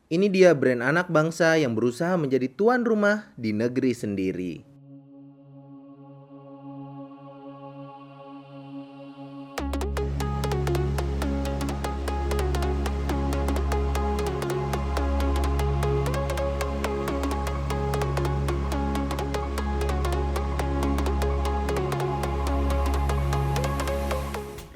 Ini dia brand anak bangsa yang berusaha menjadi tuan rumah di negeri sendiri.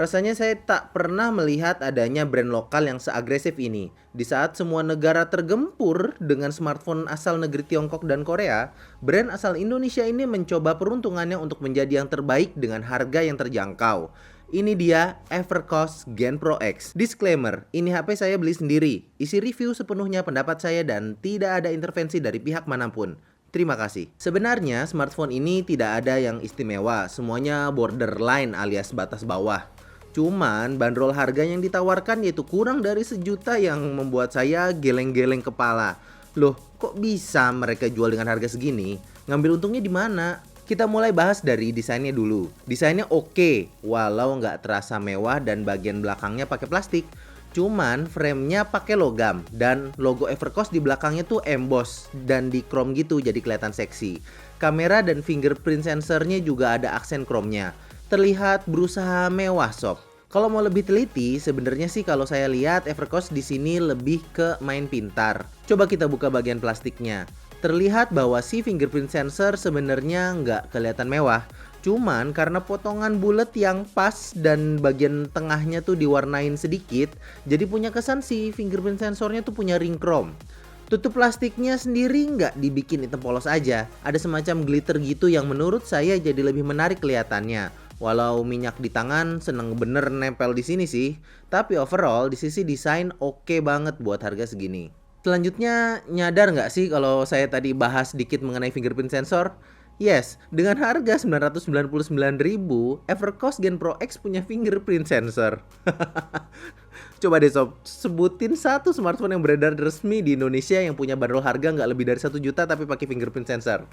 Rasanya saya tak pernah melihat adanya brand lokal yang seagresif ini. Di saat semua negara tergempur dengan smartphone asal negeri Tiongkok dan Korea, brand asal Indonesia ini mencoba peruntungannya untuk menjadi yang terbaik dengan harga yang terjangkau. Ini dia Evercost Gen Pro X. Disclaimer, ini HP saya beli sendiri. Isi review sepenuhnya pendapat saya dan tidak ada intervensi dari pihak manapun. Terima kasih. Sebenarnya smartphone ini tidak ada yang istimewa, semuanya borderline alias batas bawah. Cuman bandrol harga yang ditawarkan yaitu kurang dari 1 juta yang membuat saya geleng-geleng kepala. Loh, kok bisa mereka jual dengan harga segini? Ngambil untungnya di mana? Kita mulai bahas dari desainnya dulu. Desainnya oke, walau nggak terasa mewah dan bagian belakangnya pakai plastik. Cuman framenya pakai logam dan logo Evercost di belakangnya tuh emboss dan di chrome gitu jadi kelihatan seksi. Kamera dan fingerprint sensornya juga ada aksen chrome-nya. Terlihat berusaha mewah sob. Kalau mau lebih teliti, sebenarnya sih kalau saya lihat Evercost di sini lebih ke main pintar. Coba kita buka bagian plastiknya. Terlihat bahwa si fingerprint sensor sebenarnya nggak kelihatan mewah. Cuman karena potongan bulat yang pas dan bagian tengahnya tuh diwarnain sedikit, jadi punya kesan si fingerprint sensornya tuh punya ring chrome. Tutup plastiknya sendiri nggak dibikin hitam polos aja. Ada semacam glitter gitu yang menurut saya jadi lebih menarik kelihatannya. Walau minyak di tangan seneng bener nempel di sini sih. Tapi overall di sisi desain oke banget buat harga segini. Selanjutnya nyadar nggak sih kalau saya tadi bahas sedikit mengenai fingerprint sensor? Yes, dengan harga 999.000, Evercost Gen Pro X punya fingerprint sensor. Coba deh sob, sebutin satu smartphone yang beredar resmi di Indonesia yang punya bandrol harga nggak lebih dari 1 juta tapi pakai fingerprint sensor.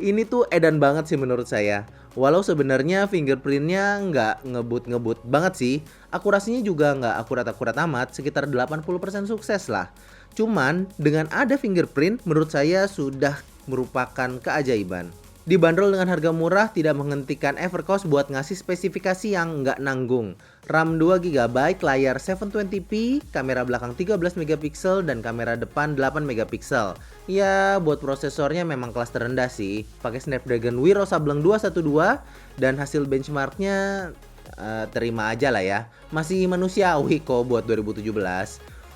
Ini tuh edan banget sih menurut saya. Walau sebenarnya fingerprintnya nggak ngebut-ngebut banget sih, akurasinya juga nggak akurat-akurat amat, sekitar 80% sukses lah. Cuman dengan ada fingerprint menurut saya sudah merupakan keajaiban. Dibanderol dengan harga murah tidak menghentikan Evercost buat ngasih spesifikasi yang nggak nanggung. RAM 2 GB, layar 720p, kamera belakang 13 megapiksel dan kamera depan 8 megapiksel. Ya, buat prosesornya memang kelas terendah sih. Pakai Snapdragon Wiro Sableng 212 dan hasil benchmarknya terima aja lah ya. Masih manusiawi kok buat 2017.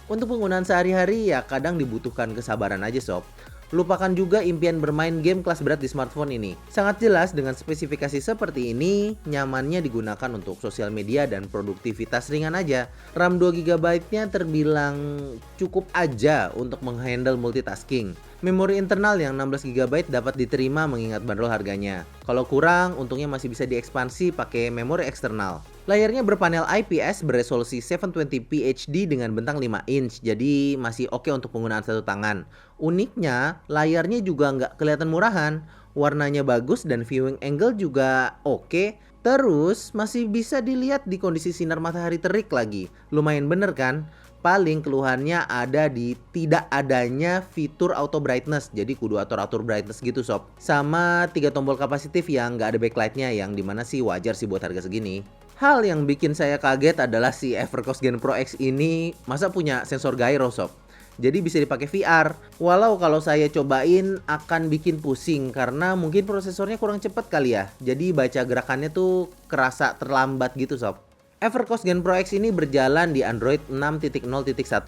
Untuk penggunaan sehari-hari ya kadang dibutuhkan kesabaran aja sob. Lupakan juga impian bermain game kelas berat di smartphone ini. Sangat jelas dengan spesifikasi seperti ini, nyamannya digunakan untuk sosial media dan produktivitas ringan aja. RAM 2 GB-nya terbilang cukup aja untuk menghandle multitasking. Memori internal yang 16 GB dapat diterima mengingat bandrol harganya. Kalau kurang, untungnya masih bisa diekspansi pakai memori eksternal. Layarnya berpanel IPS beresolusi 720p HD dengan bentang 5 inch, jadi masih oke untuk penggunaan satu tangan. Uniknya, layarnya juga nggak kelihatan murahan, warnanya bagus dan viewing angle juga oke. Terus masih bisa dilihat di kondisi sinar matahari terik lagi. Lumayan bener kan? Paling keluhannya ada di tidak adanya fitur auto brightness, jadi kudu atur-atur brightness gitu sob. Sama 3 tombol kapasitif yang nggak ada backlightnya, yang dimana sih wajar sih buat harga segini. Hal yang bikin saya kaget adalah si Evercost Gen Pro X ini masa punya sensor gyro sob. Jadi bisa dipakai VR. Walau kalau saya cobain akan bikin pusing karena mungkin prosesornya kurang cepat kali ya. Jadi baca gerakannya tuh kerasa terlambat gitu sob. Evercost Gen Pro X ini berjalan di Android 6.0.1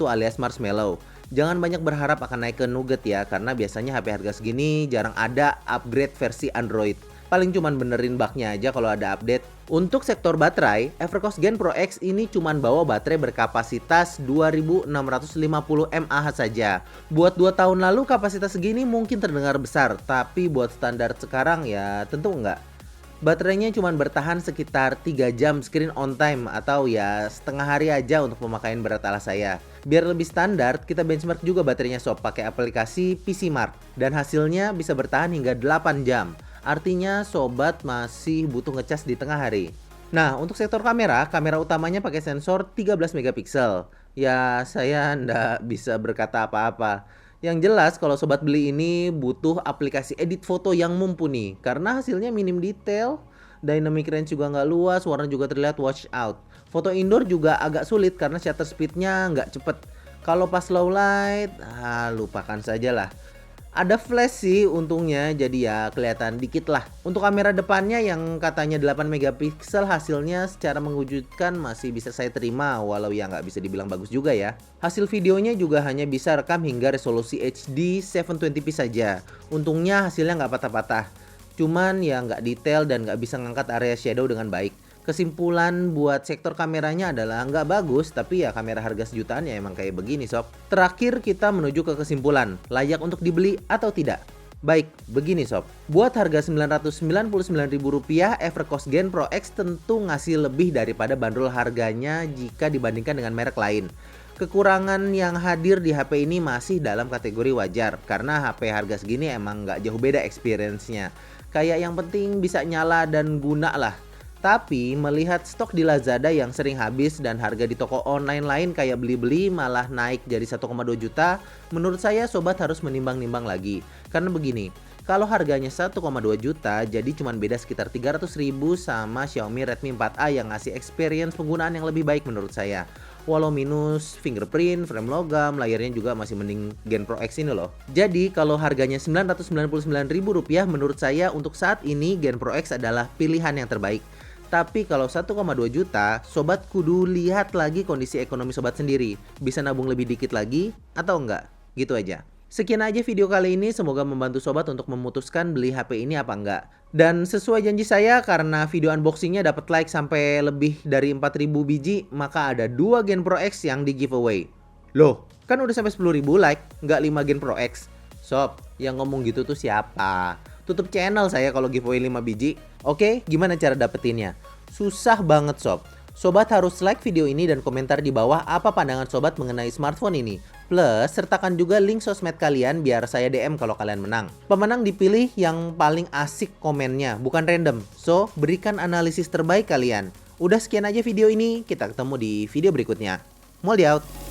alias Marshmallow. Jangan banyak berharap akan naik ke Nougat ya, karena biasanya HP harga segini jarang ada upgrade versi Android. Paling cuman benerin bugnya aja kalau ada update. Untuk sektor baterai, Evercost Gen Pro X ini cuman bawa baterai berkapasitas 2650 mAh saja. Buat 2 tahun lalu kapasitas segini mungkin terdengar besar, tapi buat standar sekarang ya tentu enggak. Baterainya cuma bertahan sekitar 3 jam screen on time atau ya setengah hari aja untuk pemakaian berat ala saya. Biar lebih standar, kita benchmark juga baterainya sob pakai aplikasi PC Mark dan hasilnya bisa bertahan hingga 8 jam. Artinya sobat masih butuh ngecas di tengah hari. Nah, untuk sektor kamera, kamera utamanya pakai sensor 13 megapiksel Ya, saya ndak bisa berkata apa-apa. Yang jelas kalau sobat beli ini butuh aplikasi edit foto yang mumpuni karena hasilnya minim detail, dynamic range juga nggak luas, warna juga terlihat wash out. Foto indoor juga agak sulit karena shutter speednya nggak cepet. Kalau pas low light, lupakan saja lah. Ada flash sih untungnya, jadi ya kelihatan dikit lah. Untuk kamera depannya yang katanya 8 megapiksel, hasilnya secara mengejutkan masih bisa saya terima, walau ya nggak bisa dibilang bagus juga ya. Hasil videonya juga hanya bisa rekam hingga resolusi HD 720p saja. Untungnya hasilnya nggak patah-patah. Cuman ya nggak detail dan nggak bisa ngangkat area shadow dengan baik. Kesimpulan buat sektor kameranya adalah nggak bagus, tapi ya kamera harga sejutaan ya emang kayak begini sob. Terakhir kita menuju ke kesimpulan, layak untuk dibeli atau tidak. Baik, begini sob. Buat harga Rp999.000, Evercost Gen Pro X tentu ngasih lebih daripada bandrol harganya jika dibandingkan dengan merek lain. Kekurangan yang hadir di HP ini masih dalam kategori wajar, karena HP harga segini emang nggak jauh beda experience-nya. Kayak yang penting bisa nyala dan guna lah. Tapi melihat stok di Lazada yang sering habis dan harga di toko online lain kayak Blibli malah naik jadi 1,2 juta, menurut saya sobat harus menimbang-nimbang lagi. Karena begini, kalau harganya 1,2 juta jadi cuma beda sekitar 300.000 sama Xiaomi Redmi 4A yang ngasih experience penggunaan yang lebih baik menurut saya. Walau minus fingerprint, frame logam, layarnya juga masih mending Gen Pro X ini loh. Jadi kalau harganya Rp999.000 menurut saya untuk saat ini Gen Pro X adalah pilihan yang terbaik. Tapi kalau 1,2 juta, sobat kudu lihat lagi kondisi ekonomi sobat sendiri. Bisa nabung lebih dikit lagi atau enggak? Gitu aja. Sekian aja video kali ini, semoga membantu sobat untuk memutuskan beli HP ini apa enggak. Dan sesuai janji saya, karena video unboxingnya dapat like sampai lebih dari 4.000 biji, maka ada 2 Gen Pro X yang di giveaway. Loh, kan udah sampai 10.000 like, nggak 5 Gen Pro X. Sob, yang ngomong gitu tuh siapa? Tutup channel saya kalau giveaway 5 biji. Oke, gimana cara dapetinnya? Susah banget sob. Sobat harus like video ini dan komentar di bawah apa pandangan sobat mengenai smartphone ini. Plus, sertakan juga link sosmed kalian biar saya DM kalau kalian menang. Pemenang dipilih yang paling asik komennya, bukan random. So, berikan analisis terbaik kalian. Udah sekian aja video ini, kita ketemu di video berikutnya. Moldy out!